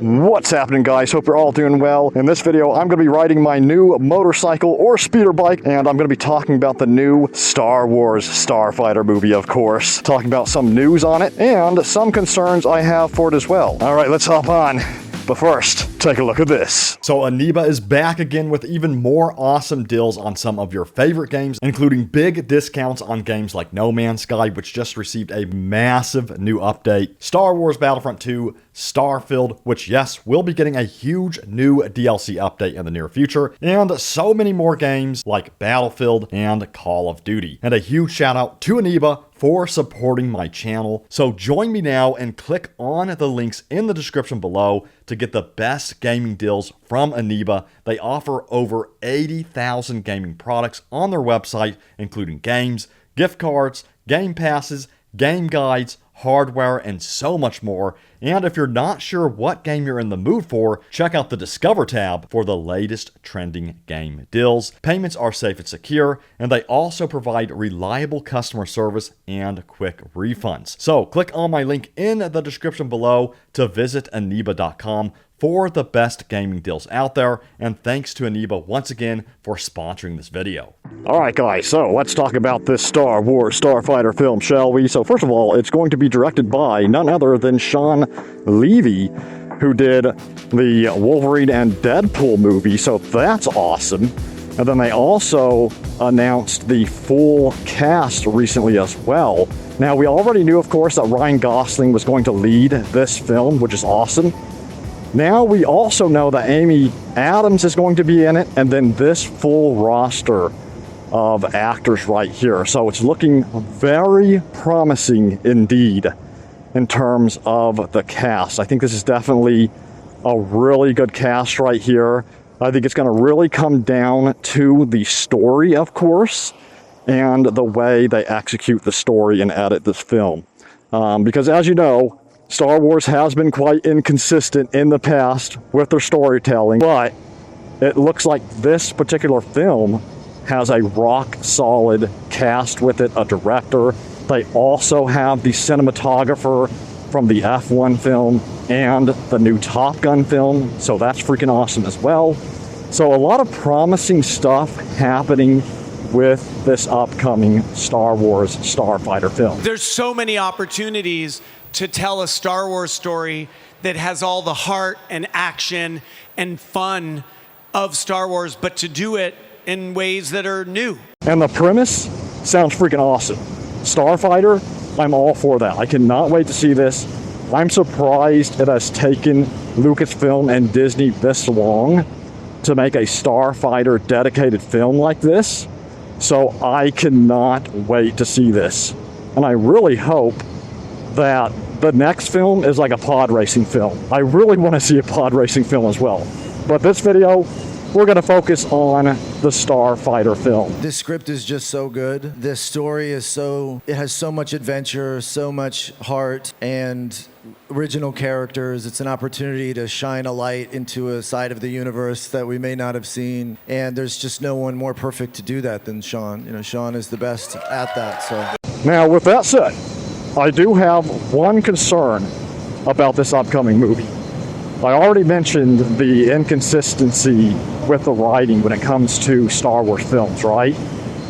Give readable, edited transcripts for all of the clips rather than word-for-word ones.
What's happening, guys? Hope you're all doing well. In this video, I'm going to be riding my new motorcycle or speeder bike, and I'm going to be talking about the new Star Wars Starfighter movie, of course. Talking about some news on it, and some concerns I have for it as well. Alright, let's hop on. But first, take a look at this. So Eneba is back again with even more awesome deals on some of your favorite games, including big discounts on games like No Man's Sky, which just received a massive new update, Star Wars Battlefront 2, Starfield, which yes, will be getting a huge new DLC update in the near future, and so many more games like Battlefield and Call of Duty. And a huge shout out to Eneba for supporting my channel. So join me now and click on the links in the description below to get the best gaming deals from Eneba. They offer over 80,000 gaming products on their website, including games, gift cards, game passes, game guides, hardware, and so much more. And if you're not sure what game you're in the mood for, check out the Discover tab for the latest trending game deals. Payments are safe and secure, and they also provide reliable customer service and quick refunds. So click on my link in the description below to visit Eneba.com for the best gaming deals out there, and thanks to Eneba once again for sponsoring this video. Alright guys, so let's talk about this Star Wars Starfighter film, shall we? So first of all, it's going to be directed by none other than Shawn Levy, who did the Wolverine and Deadpool movie, so that's awesome. And then they also announced the full cast recently as well. Now, we already knew, of course, that Ryan Gosling was going to lead this film, which is awesome. Now we also know that Amy Adams is going to be in it, and then this full roster of actors right here. So it's looking very promising indeed in terms of the cast. I think this is definitely a really good cast right here. I think it's going to really come down to the story, of course, and the way they execute the story and edit this film. Because as you know, Star Wars has been quite inconsistent in the past with their storytelling, but it looks like this particular film has a rock-solid cast with it, a director. They also have the cinematographer from the F1 film and the new Top Gun film, so that's freaking awesome as well. So a lot of promising stuff happening with this upcoming Star Wars Starfighter film. There's so many opportunities to tell a Star Wars story that has all the heart and action and fun of Star Wars, but to do it in ways that are new. And the premise sounds freaking awesome. Starfighter, I'm all for that. I cannot wait to see this. I'm surprised it has taken Lucasfilm and Disney this long to make a Starfighter dedicated film like this. So I cannot wait to see this. And I really hope that the next film is like a pod racing film. I really want to see a pod racing film as well. But this video, we're going to focus on the Starfighter film. This script is just so good. This story is it has so much adventure, so much heart, and original characters. It's an opportunity to shine a light into a side of the universe that we may not have seen. And there's just no one more perfect to do that than Shawn. You know, Shawn is the best at that, so. Now, with that said, I do have one concern about this upcoming movie. I already mentioned the inconsistency with the writing when it comes to Star Wars films, right?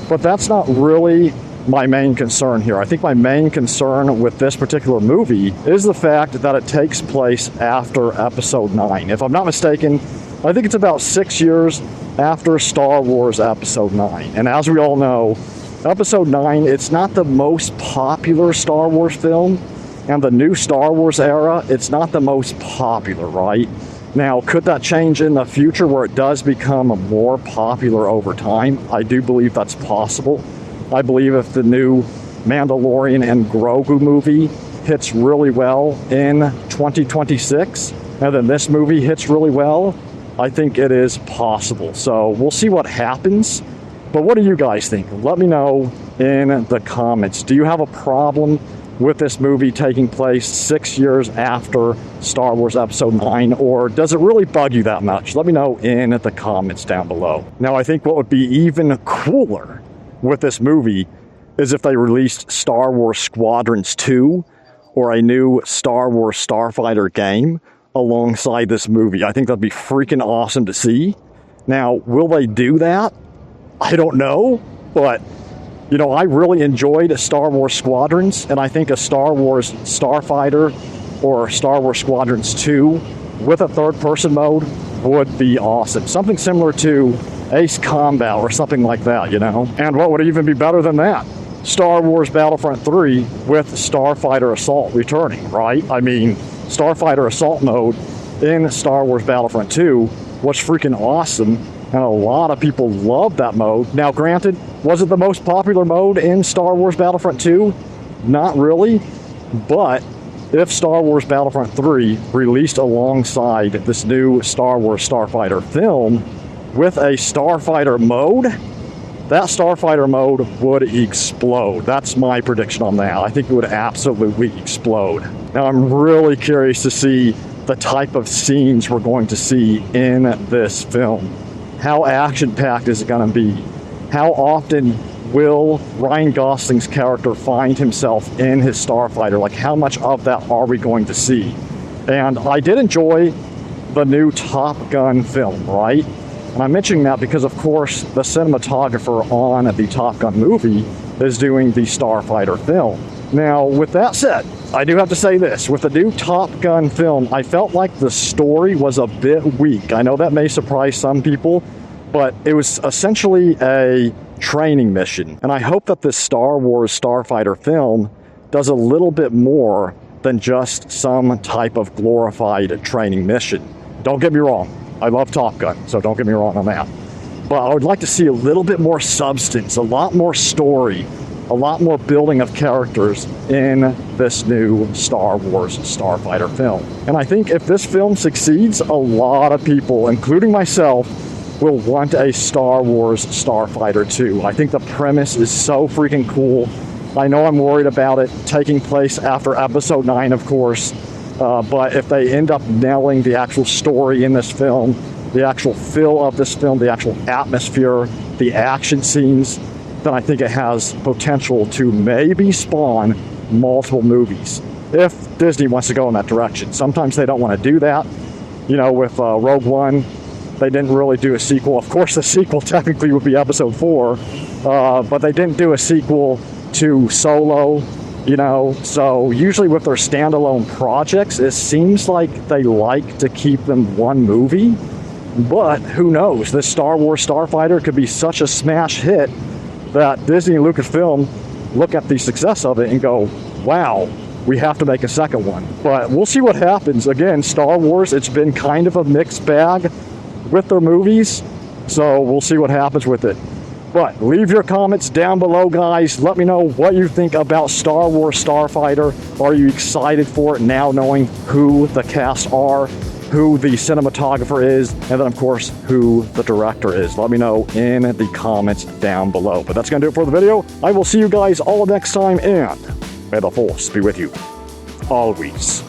But that's not really my main concern here. I think my main concern with this particular movie is the fact that it takes place after Episode 9. If I'm not mistaken, I think it's about 6 years after Star Wars Episode 9. And as we all know, Episode 9, it's not the most popular Star Wars film, and the new Star Wars era, it's not the most popular, right? Now, could that change in the future where it does become more popular over time? I do believe that's possible. I believe if the new Mandalorian and Grogu movie hits really well in 2026, and then this movie hits really well, I think it is possible. So we'll see what happens. But what do you guys think? Let me know in the comments. Do you have a problem with this movie taking place 6 years after Star Wars Episode 9, or does it really bug you that much? Let me know in the comments down below. Now, I think what would be even cooler with this movie is if they released Star Wars Squadrons 2 or a new Star Wars Starfighter game alongside this movie. I think that'd be freaking awesome to see. Now, will they do that? I don't know, but you know, I really enjoyed Star Wars Squadrons, and I think a Star Wars Starfighter or Star Wars Squadrons 2 with a third-person mode would be awesome. Something similar to Ace Combat or something like that, you know? And what would even be better than that? Star Wars Battlefront 3 with Starfighter Assault returning, right? I mean, Starfighter Assault mode in Star Wars Battlefront 2 was freaking awesome, and a lot of people loved that mode. Now, granted, was it the most popular mode in Star Wars Battlefront 2? Not really, but if Star Wars Battlefront 3 released alongside this new Star Wars Starfighter film with a Starfighter mode, that Starfighter mode would explode. That's my prediction on that. I think it would absolutely explode. Now, I'm really curious to see the type of scenes we're going to see in this film. How action-packed is it going to be? How often will Ryan Gosling's character find himself in his Starfighter? Like, how much of that are we going to see? And I did enjoy the new Top Gun film, right? And I'm mentioning that because, of course, the cinematographer on the Top Gun movie is doing the Starfighter film. Now, with that said, I do have to say this. With the new Top Gun film, I felt like the story was a bit weak. I know that may surprise some people, but it was essentially a training mission. And I hope that this Star Wars Starfighter film does a little bit more than just some type of glorified training mission. Don't get me wrong. I love Top Gun, so don't get me wrong on that. But I would like to see a little bit more substance, a lot more story, a lot more building of characters in this new Star Wars Starfighter film. And I think if this film succeeds, a lot of people, including myself, will want a Star Wars Starfighter 2. I think the premise is so freaking cool. I know I'm worried about it taking place after Episode 9, of course, but if they end up nailing the actual story in this film, the actual feel of this film, the actual atmosphere, the action scenes, then I think it has potential to maybe spawn multiple movies, if Disney wants to go in that direction. Sometimes they don't want to do that. You know, with Rogue One, they didn't really do a sequel. Of course, the sequel technically would be Episode 4, but they didn't do a sequel to Solo, you know. So usually with their standalone projects, it seems like they like to keep them one movie. But who knows? This Star Wars Starfighter could be such a smash hit that Disney and Lucasfilm look at the success of it and go, wow, we have to make a second one. But we'll see what happens. Again, Star Wars, it's been kind of a mixed bag with their movies, so we'll see what happens with it. But leave your comments down below, guys. Let me know what you think about Star Wars Starfighter. Are you excited for it now, knowing who the cast are, who the cinematographer is, and then, of course, who the director is? Let me know in the comments down below. But that's going to do it for the video. I will see you guys all next time, and may the Force be with you always.